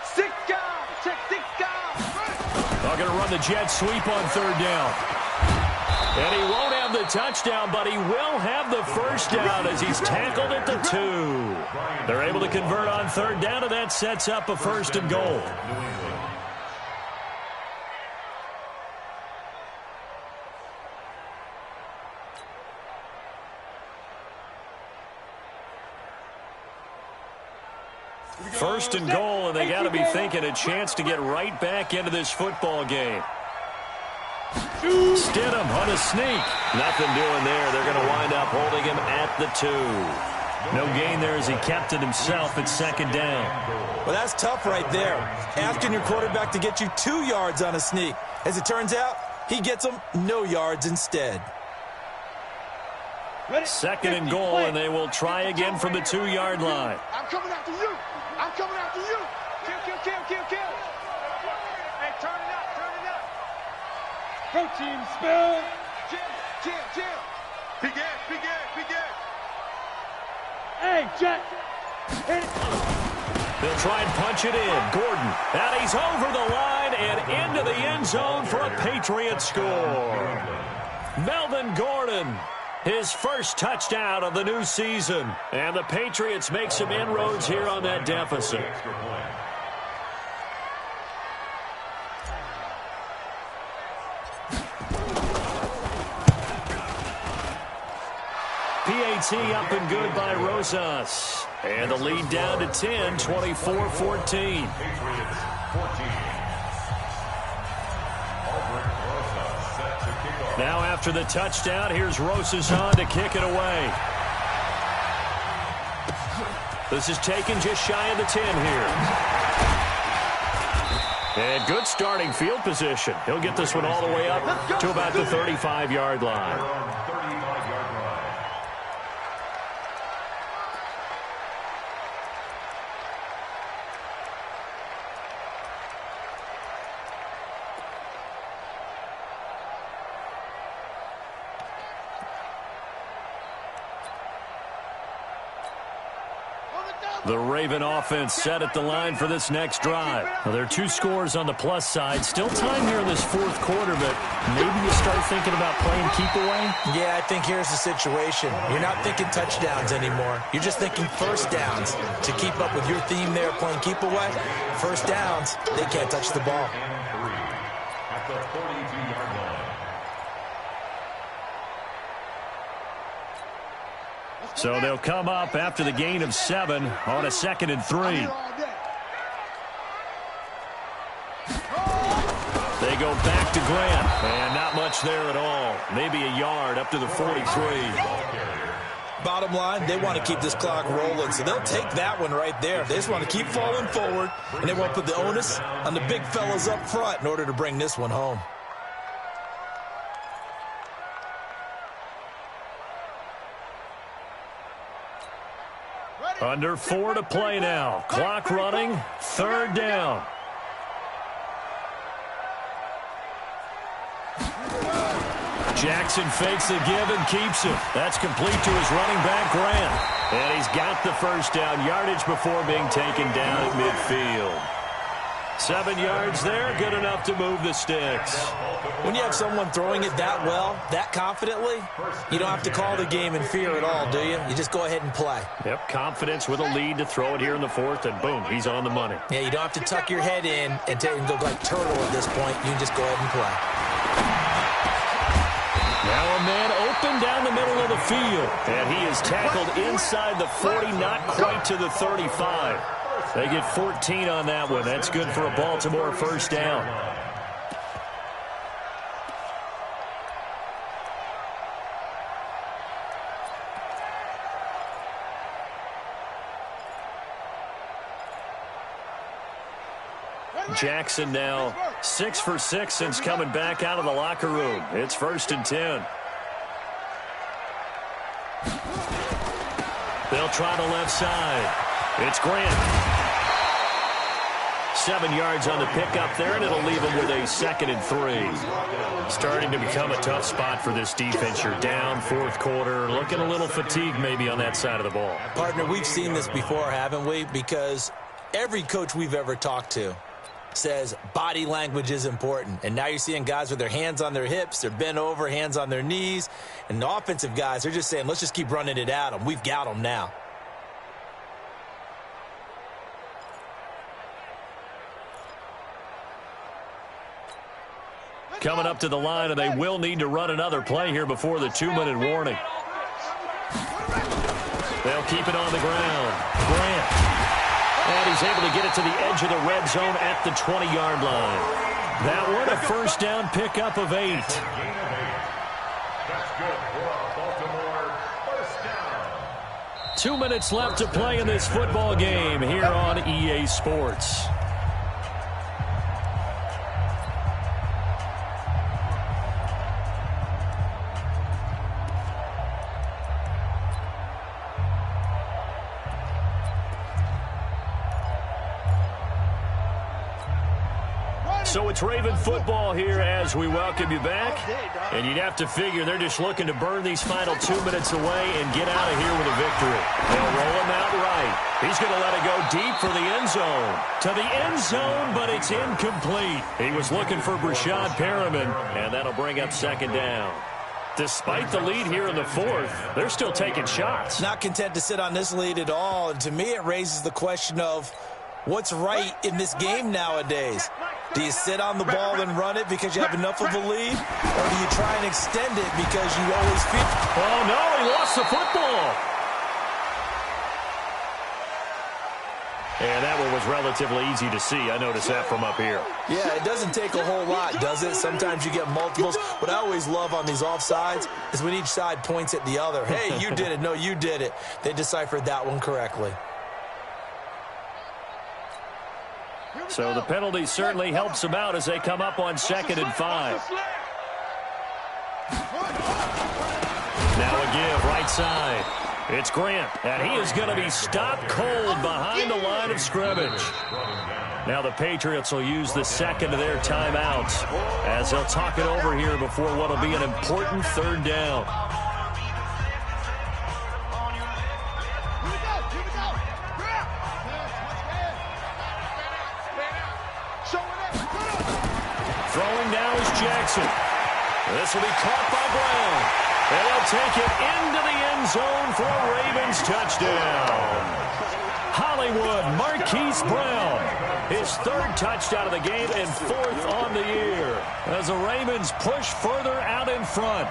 Speaker 3: 6 guys. Check 6 guys.
Speaker 1: They're going to run the jet sweep on 3rd down. And he won't have the touchdown, but he will have the first down as he's tackled at the 2. They're able to convert on 3rd down, and that sets up a 1st and goal. First and goal, and they got to be thinking a chance to get right back into this football game. Stidham on a sneak. Nothing doing there. They're going to wind up holding him at the 2. No gain there as he kept it himself at 2nd down.
Speaker 4: Well, that's tough right there. Asking your quarterback to get you 2 yards on a sneak. As it turns out, he gets them no yards instead.
Speaker 1: 2nd and goal, and they will try again from the 2-yard line.
Speaker 3: I'm coming after you. I'm coming after you. Kill. Hey, turn it up.
Speaker 2: Protein spill.
Speaker 3: Chill. Begin.
Speaker 2: Hey, Jack. Hit it.
Speaker 1: They'll try and punch it in. Gordon, and he's over the line and into the end zone for a Patriot score. Melvin Gordon, his first touchdown of the new season. And the Patriots make some inroads here on that deficit. PAT up and good by Rosas. And the lead down to 10, 24-14. Now after the touchdown, here's Rosas on to kick it away. This is taken just shy of the 10 here. And good starting field position. He'll get this one all the way up to about the 35-yard line. The Raven offense set at the line for this next drive. Now, there are 2 scores on the plus side. Still time here in this 4th quarter, but maybe you start thinking about playing keep away?
Speaker 4: Yeah, I think here's the situation. You're not thinking touchdowns anymore. You're just thinking first downs. To keep up with your theme there playing keep away, first downs, they can't touch the ball.
Speaker 5: At the 42-yard line.
Speaker 1: So they'll come up after the gain of 7 on a 2nd and 3. They go back to Grant, and not much there at all. Maybe a yard up to the 43.
Speaker 4: Bottom line, they want to keep this clock rolling, so they'll take that one right there. They just want to keep falling forward, and they won't put the onus on the big fellas up front in order to bring this one home.
Speaker 3: Ready?
Speaker 1: Under 4 to play now. Clock running. 3rd down. Jackson fakes the give and keeps it. That's complete to his running back, Grant. And he's got the first down yardage before being taken down at midfield. 7 yards there, good enough to move the sticks.
Speaker 4: When you have someone throwing it that well, that confidently, you don't have to call the game in fear at all, do you? You just go ahead and play.
Speaker 1: Yep, confidence with a lead to throw it here in the 4th, and boom, he's on the money.
Speaker 4: Yeah, you don't have to tuck your head in and go like turtle at this point. You can just go ahead and play.
Speaker 1: Now a man open down the middle of the field, and he is tackled inside the 40, not quite to the 35. They get 14 on that one. That's good for a Baltimore first down. Jackson now 6 for 6 since coming back out of the locker room. It's 1st and 10. They'll try the left side. It's Grant. 7 yards on the pickup there, and it'll leave him with a 2nd and 3. Starting to become a tough spot for this defense. You're down 4th quarter, looking a little fatigued maybe on that side of the ball.
Speaker 4: Partner, we've seen this before, haven't we? Because every coach we've ever talked to says body language is important. And now you're seeing guys with their hands on their hips, they're bent over, hands on their knees. And the offensive guys, they're just saying, let's just keep running it at them. We've got them now.
Speaker 1: Coming up to the line, and they will need to run another play here before the 2-minute warning. They'll keep it on the ground. Grant. And he's able to get it to the edge of the red zone at the 20-yard line. That one, a first down pickup of 8.
Speaker 5: That's good for a Baltimore first down.
Speaker 1: 2 minutes left to play in this football game here on EA Sports. So it's Raven football here as we welcome you back. And you'd have to figure they're just looking to burn these final 2 minutes away and get out of here with a victory. They'll roll him out right. He's going to let it go deep for the end zone. To the end zone, but it's incomplete. He was looking for Brashad Perriman, and that'll bring up 2nd down. Despite the lead here in the 4th, they're still taking shots.
Speaker 4: Not content to sit on this lead at all. And to me, it raises the question of what's right in this game nowadays. Do you sit on the ball and run it because you have enough of a lead? Or do you try and extend it because you always feel...
Speaker 1: Oh, no, he lost the football. And that one was relatively easy to see. I noticed that from up here.
Speaker 4: Yeah, it doesn't take a whole lot, does it? Sometimes you get multiples. What I always love on these offsides is when each side points at the other. Hey, you did it. No, you did it. They deciphered that one correctly.
Speaker 1: So the penalty certainly helps them out as they come up on 2nd and 5. Now a give, right side. It's Grant, and he is going to be stopped cold behind the line of scrimmage. Now the Patriots will use the 2nd of their timeouts as they'll talk it over here before what will be an important 3rd down. Throwing now is Jackson. This will be caught by Brown. And they'll take it into the end zone for a Ravens touchdown. Hollywood Marquise Brown. His 3rd touchdown of the game and 4th on the year as the Ravens push further out in front.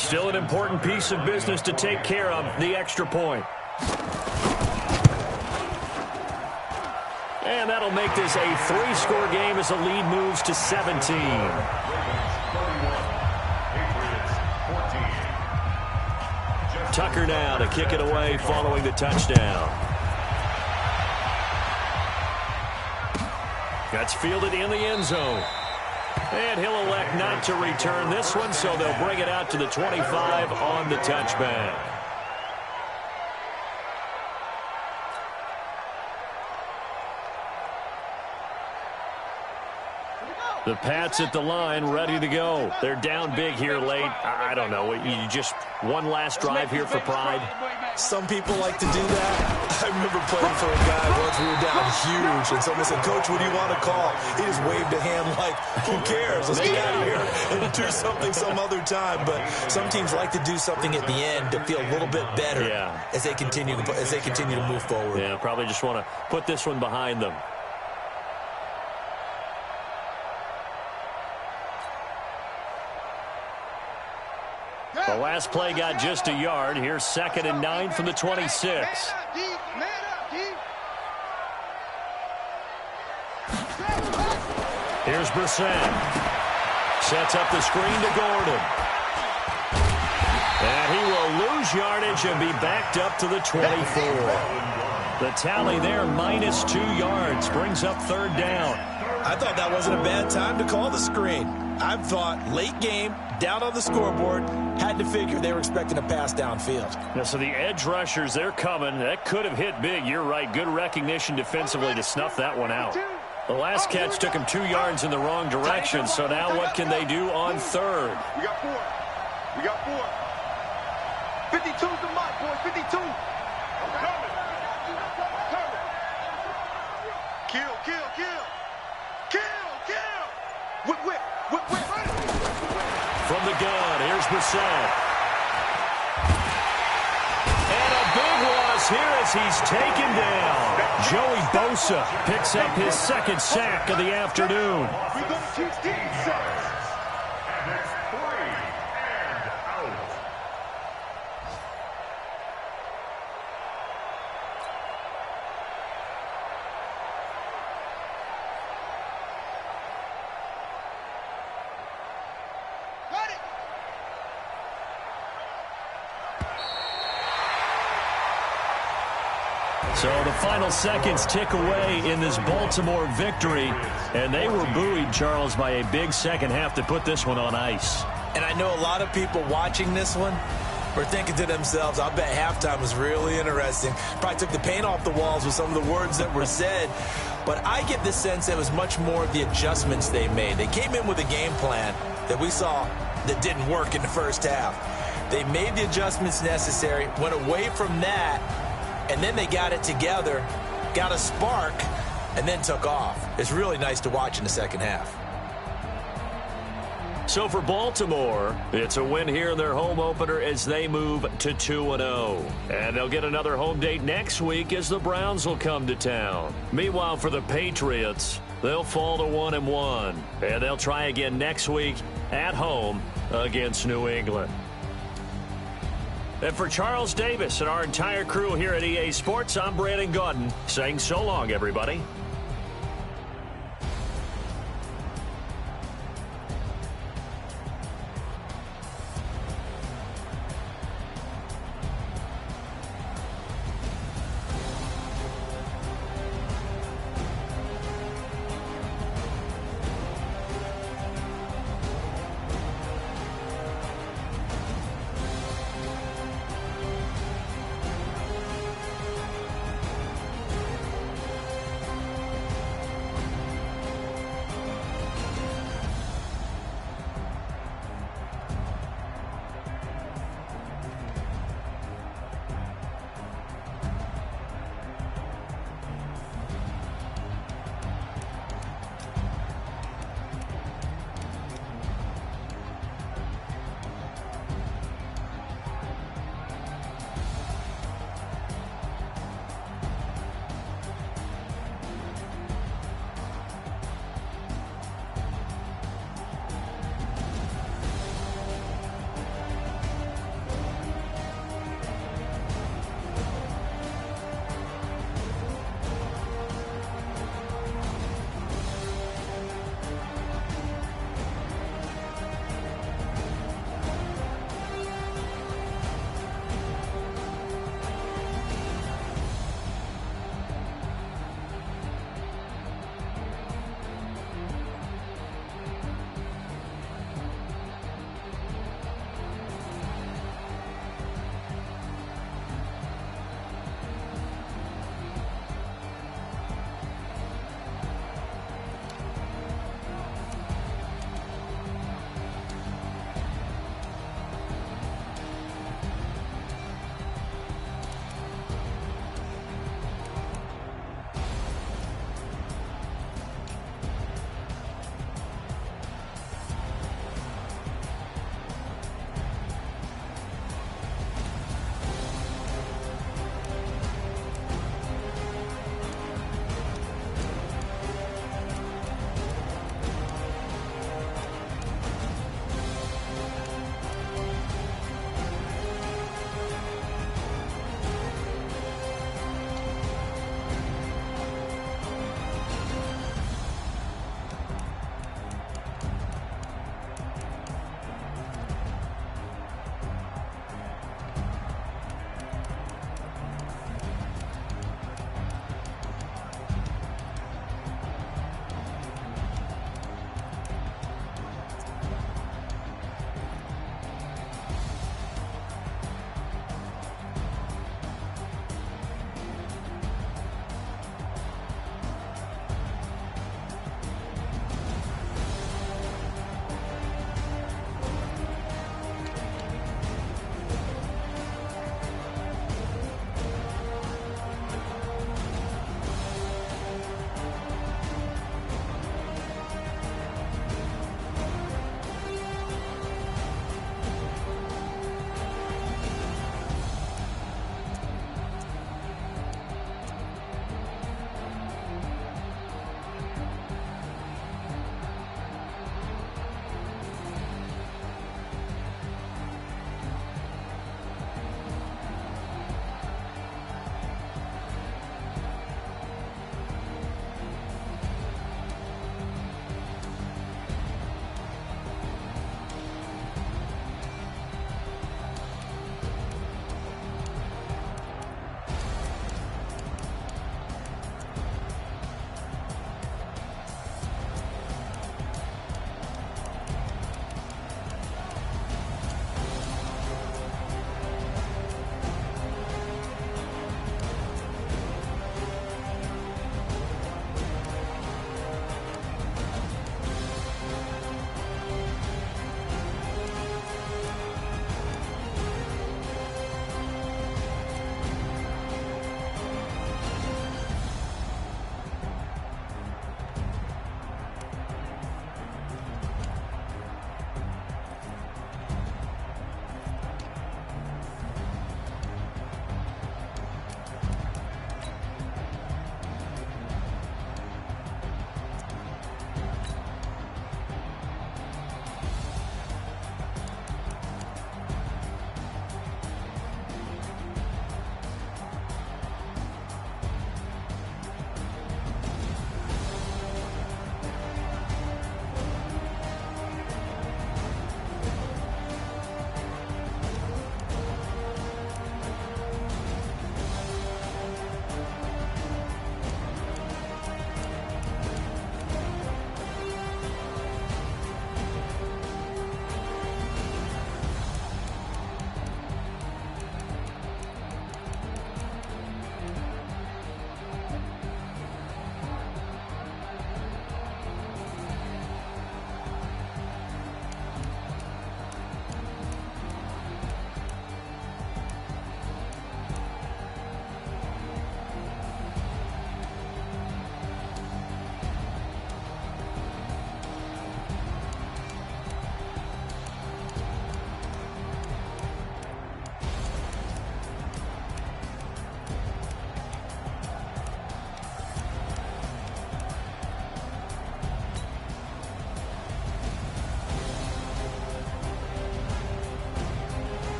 Speaker 1: Still an important piece of business to take care of, the extra point. And that'll make this a 3-score game as the lead moves to 17. Tucker now to kick it away following the touchdown. That's fielded in the end zone. And he'll elect not to return this one, so they'll bring it out to the 25 on the touchback. The Pats at the line, ready to go. They're down big here late. I don't know. You just one last drive here for pride.
Speaker 4: Some people like to do that. I remember playing for a guy once. We were down huge, and someone said, "Coach, what do you want to call?" He just waved a hand like, "Who cares? Let's get out of here and do something some other time." But some teams like to do something at the end to feel a little bit better as they continue to move forward.
Speaker 1: Yeah, probably just want to put this one behind them. The last play got just a yard. Here's 2nd and 9 from the 26. Here's Brissett. Sets up the screen to Gordon. And he will lose yardage and be backed up to the 24. The tally there, -2 yards, brings up 3rd down.
Speaker 4: I thought that wasn't a bad time to call the screen. I thought late game, down on the scoreboard, had to figure they were expecting a pass downfield.
Speaker 1: Yeah, so the edge rushers, they're coming. That could have hit big. You're right. Good recognition defensively to snuff that one out. The last catch took him 2 yards in the wrong direction. So now what can they do on 3rd?
Speaker 3: We got 4. We got 4. 52's the mark, boy. 52. Kill, kill, kill. Kill, kill. Whip, whip, whip, whip.
Speaker 1: From the gun, here's Brissett. And a big loss here as he's taken down. Joey Bosa picks up his 2nd sack of the afternoon.
Speaker 3: We're going to teach defense.
Speaker 5: And it's 3 and out.
Speaker 1: So the final seconds tick away in this Baltimore victory. And they were buoyed, Charles, by a big second half to put this one on ice.
Speaker 4: And I know a lot of people watching this one were thinking to themselves, I bet halftime was really interesting. Probably took the paint off the walls with some of the words that were said. But I get the sense that it was much more of the adjustments they made. They came in with a game plan that we saw that didn't work in the first half. They made the adjustments necessary, went away from that, and then they got it together, got a spark, and then took off. It's really nice to watch in the second half.
Speaker 1: So for Baltimore, it's a win here in their home opener as they move to 2-0. And they'll get another home date next week as the Browns will come to town. Meanwhile, for the Patriots, they'll fall to 1-1. And they'll try again next week at home against New England. And for Charles Davis and our entire crew here at EA Sports, I'm Brandon Gaudin saying so long, everybody.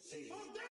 Speaker 6: Hold down.